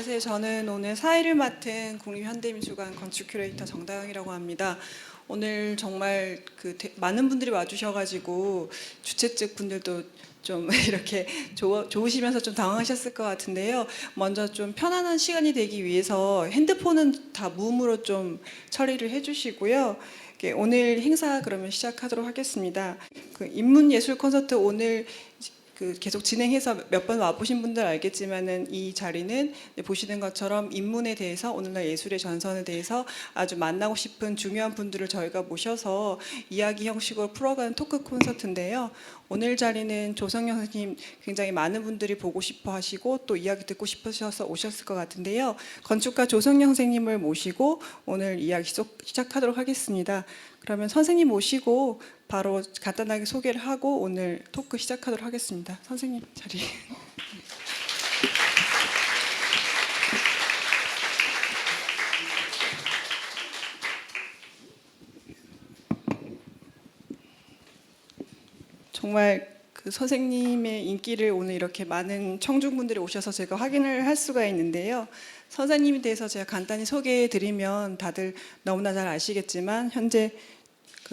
안녕하세요. 저는 오늘 사회를 맡은 국립현대미술관 건축 큐레이터 정다영이라고 합니다. 오늘 정말 많은 분들이 와주셔가지고 주최 측 분들도 좀 이렇게 좋으시면서 좀 당황하셨을 것 같은데요. 먼저 좀 편안한 시간이 되기 위해서 핸드폰은 다 무음으로 좀 처리를 해주시고요. 오늘 행사 그러면 시작하도록 하겠습니다. 인문예술 콘서트 오늘 계속 진행해서 몇 번 와보신 분들 알겠지만은 이 자리는 보시는 것처럼 인문에 대해서 오늘날 예술의 전선에 대해서 아주 만나고 싶은 중요한 분들을 저희가 모셔서 이야기 형식으로 풀어가는 토크 콘서트인데요. 오늘 자리는 조성영 선생님 굉장히 많은 분들이 보고 싶어 하시고 또 이야기 듣고 싶으셔서 오셨을 것 같은데요. 건축가 조성영 선생님을 모시고 오늘 이야기 시작하도록 하겠습니다. 그러면 선생님 모시고 바로 간단하게 소개를 하고 오늘 토크 시작하도록 하겠습니다. 선생님 자리. 정말 선생님의 인기를 오늘 이렇게 많은 청중분들이 오셔서 제가 확인을 할 수가 있는데요. 선생님에 대해서 제가 간단히 소개해 드리면 다들 너무나 잘 아시겠지만 현재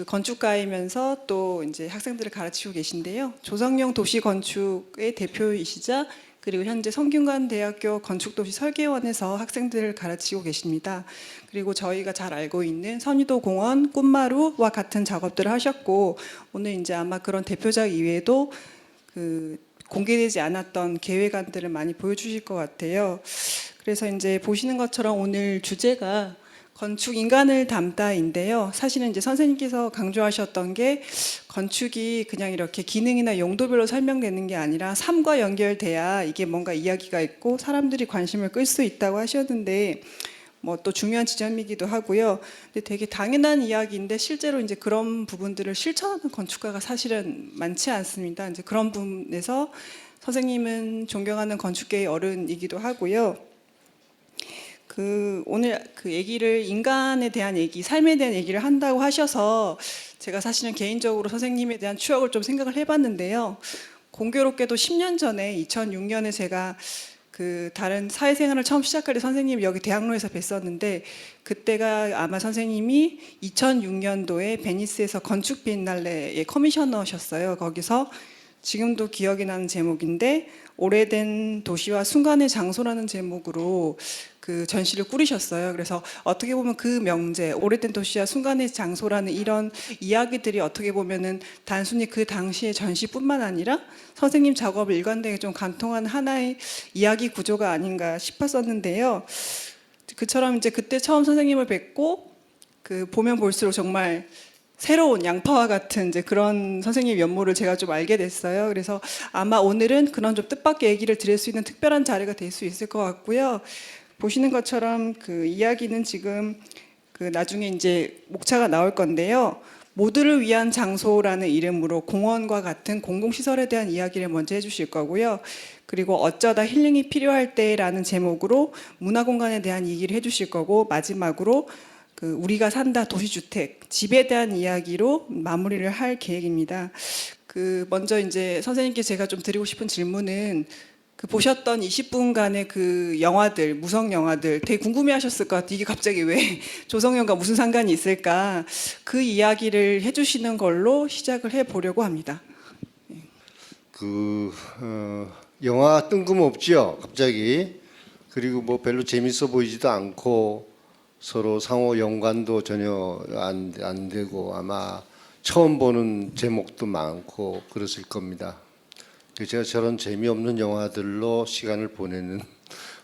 건축가이면서 또 이제 학생들을 가르치고 계신데요. 조성영 도시건축의 대표이시자 그리고 현재 성균관대학교 건축도시 설계원에서 학생들을 가르치고 계십니다. 그리고 저희가 잘 알고 있는 선유도 공원, 꽃마루와 같은 작업들을 하셨고 오늘 이제 아마 그런 대표작 이외에도 공개되지 않았던 계획안들을 많이 보여주실 것 같아요. 그래서 이제 보시는 것처럼 오늘 주제가 건축 인간을 담다인데요. 사실은 이제 선생님께서 강조하셨던 게 건축이 그냥 이렇게 기능이나 용도별로 설명되는 게 아니라 삶과 연결돼야 이게 뭔가 이야기가 있고 사람들이 관심을 끌 수 있다고 하셨는데 뭐 또 중요한 지점이기도 하고요. 근데 되게 당연한 이야기인데 실제로 이제 그런 부분들을 실천하는 건축가가 사실은 많지 않습니다. 이제 그런 부분에서 선생님은 존경하는 건축계의 어른이기도 하고요. 오늘 얘기를 인간에 대한 얘기, 삶에 대한 얘기를 한다고 하셔서 제가 사실은 개인적으로 선생님에 대한 추억을 좀 생각을 해봤는데요. 공교롭게도 10년 전에 2006년에 제가 다른 사회생활을 처음 시작할 때 선생님 여기 대학로에서 뵀었는데 그때가 아마 선생님이 2006년도에 베니스에서 건축 비엔날레의 커미셔너셨어요. 거기서 지금도 기억이 나는 제목인데 오래된 도시와 순간의 장소라는 제목으로 전시를 꾸리셨어요. 그래서 어떻게 보면 그 명제, 오래된 도시와 순간의 장소라는 이런 이야기들이 어떻게 보면은 단순히 그 당시의 전시뿐만 아니라 선생님 작업을 일관되게 좀 관통한 하나의 이야기 구조가 아닌가 싶었었는데요. 그처럼 이제 그때 처음 선생님을 뵙고 보면 볼수록 정말 새로운 양파와 같은 이제 그런 선생님 면모를 제가 좀 알게 됐어요. 그래서 아마 오늘은 그런 좀 뜻밖의 얘기를 드릴 수 있는 특별한 자리가 될 수 있을 것 같고요. 보시는 것처럼 이야기는 지금 나중에 이제 목차가 나올 건데요. 모두를 위한 장소라는 이름으로 공원과 같은 공공시설에 대한 이야기를 먼저 해주실 거고요. 그리고 어쩌다 힐링이 필요할 때라는 제목으로 문화공간에 대한 얘기를 해주실 거고 마지막으로 우리가 산다 도시주택, 집에 대한 이야기로 마무리를 할 계획입니다. 먼저 이제 선생님께 제가 좀 드리고 싶은 질문은 보셨던 20분간의 영화들, 무성 영화들 되게 궁금해 하셨을 것 같아요. 이게 갑자기 왜 조성영과 무슨 상관이 있을까? 그 이야기를 해주시는 걸로 시작을 해보려고 합니다. 영화 뜬금없죠, 갑자기. 그리고 뭐 별로 재밌어 보이지도 않고 서로 상호 연관도 전혀 안 되고 아마 처음 보는 제목도 많고 그랬을 겁니다. 제가 저런 재미없는 영화들로 시간을 보내는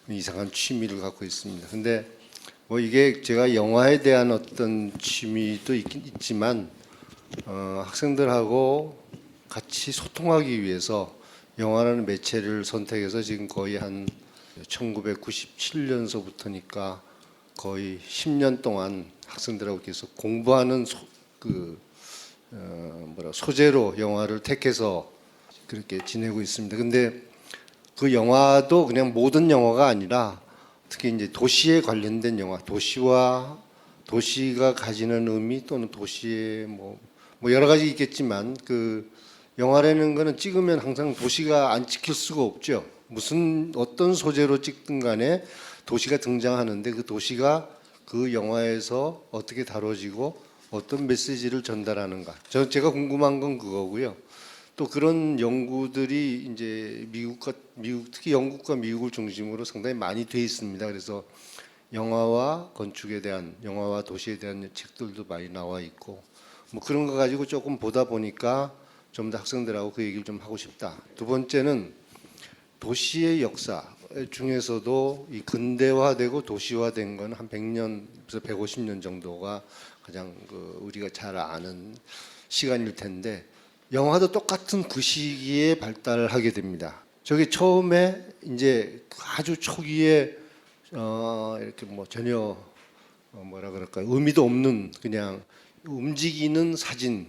이상한 취미를 갖고 있습니다. 근데 뭐 이게 제가 영화에 대한 어떤 취미도 있지만 학생들하고 같이 소통하기 위해서 영화라는 매체를 선택해서 지금 거의 한 1997년서부터니까 거의 10년 동안 학생들하고 계속 공부하는 소재로 영화를 택해서 그렇게 지내고 있습니다. 근데 그 영화도 그냥 모든 영화가 아니라 특히 이제 도시에 관련된 영화, 도시와 도시가 가지는 의미 또는 도시의 뭐 여러 가지 있겠지만 영화라는 거는 찍으면 항상 도시가 안 찍힐 수가 없죠. 어떤 소재로 찍든 간에 도시가 등장하는데 그 도시가 그 영화에서 어떻게 다뤄지고 어떤 메시지를 전달하는가. 제가 궁금한 건 그거고요. 또 그런 연구들이 이제 미국 특히 영국과 미국을 중심으로 상당히 많이 돼 있습니다. 그래서 영화와 건축에 대한 영화와 도시에 대한 책들도 많이 나와 있고 뭐 그런 거 가지고 조금 보다 보니까 좀 더 학생들하고 그 얘기를 좀 하고 싶다. 두 번째는 도시의 역사 중에서도 이 근대화되고 도시화된 건 한 100년에서 150년 정도가 가장 우리가 잘 아는 시간일 텐데 영화도 똑같은 그 시기에 발달하게 됩니다. 저게 처음에 이제 아주 초기에 이렇게 뭐 전혀 뭐라 그럴까요? 의미도 없는 그냥 움직이는 사진,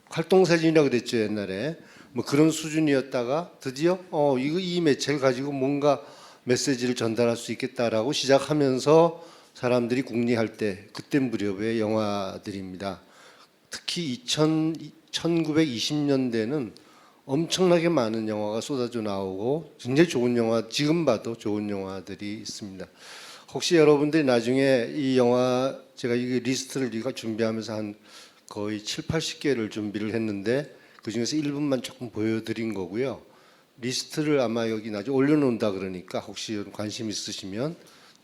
활동 사진이라고 그랬죠 옛날에. 뭐 그런 수준이었다가 드디어 이 매체를 가지고 뭔가 메시지를 전달할 수 있겠다라고 시작하면서 사람들이 궁리할 때 그때 무렵의 영화들입니다. 특히 1920년대는 엄청나게 많은 영화가 쏟아져 나오고 굉장히 좋은 영화, 지금 봐도 좋은 영화들이 있습니다. 혹시 여러분들이 나중에 이 영화 제가 이 리스트를 준비하면서 한 거의 7, 80개를 준비를 했는데 그중에서 1분만 조금 보여드린 거고요. 리스트를 아마 여기 나중에 올려놓는다 그러니까 혹시 관심 있으시면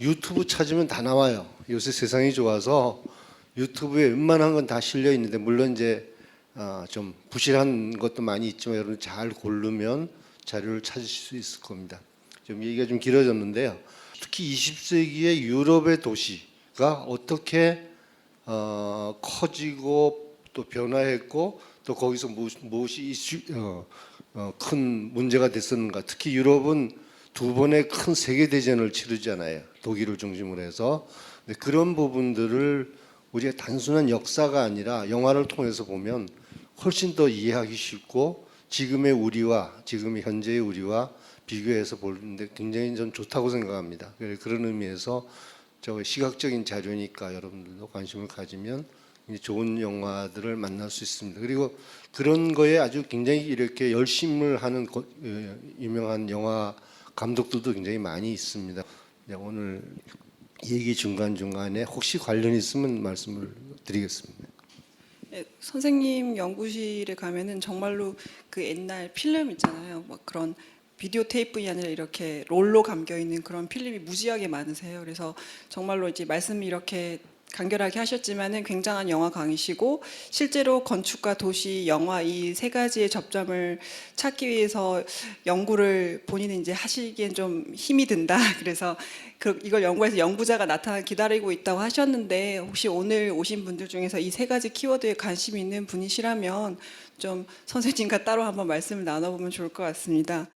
유튜브 찾으면 다 나와요. 요새 세상이 좋아서 유튜브에 웬만한 건 다 실려 있는데 물론 이제 좀 부실한 것도 많이 있지만 여러분 잘 고르면 자료를 찾으실 수 있을 겁니다. 좀 얘기가 좀 길어졌는데요. 특히 20세기의 유럽의 도시가 어떻게 커지고 또 변화했고 또 거기서 무엇이 큰 문제가 됐었는가. 특히 유럽은 두 번의 큰 세계 대전을 치르잖아요. 독일을 중심으로 해서. 근데 그런 부분들을 우리가 단순한 역사가 아니라 영화를 통해서 보면 훨씬 더 이해하기 쉽고 지금의 우리와 지금의 현재의 우리와 비교해서 보는데 굉장히 좀 좋다고 생각합니다. 그런 의미에서 저 시각적인 자료니까 여러분들도 관심을 가지면 좋은 영화들을 만날 수 있습니다. 그리고 그런 거에 아주 굉장히 이렇게 열심을 하는 유명한 영화 감독들도 굉장히 많이 있습니다. 오늘 얘기 중간중간에 혹시 관련 있으면 말씀을 드리겠습니다. 네, 선생님 연구실에 가면은 정말로 그 옛날 필름 있잖아요. 막 그런 비디오 테이프가 아니라 이렇게 롤로 감겨 있는 그런 필름이 무지하게 많으세요. 그래서 정말로 이제 말씀이 이렇게 간결하게 하셨지만은 굉장한 영화광이시고 실제로 건축과 도시, 영화 이 세 가지의 접점을 찾기 위해서 연구를 본인은 이제 하시기엔 좀 힘이 든다. 그래서 이걸 연구해서 연구자가 기다리고 있다고 하셨는데 혹시 오늘 오신 분들 중에서 이 세 가지 키워드에 관심 있는 분이시라면 좀 선생님과 따로 한번 말씀을 나눠보면 좋을 것 같습니다.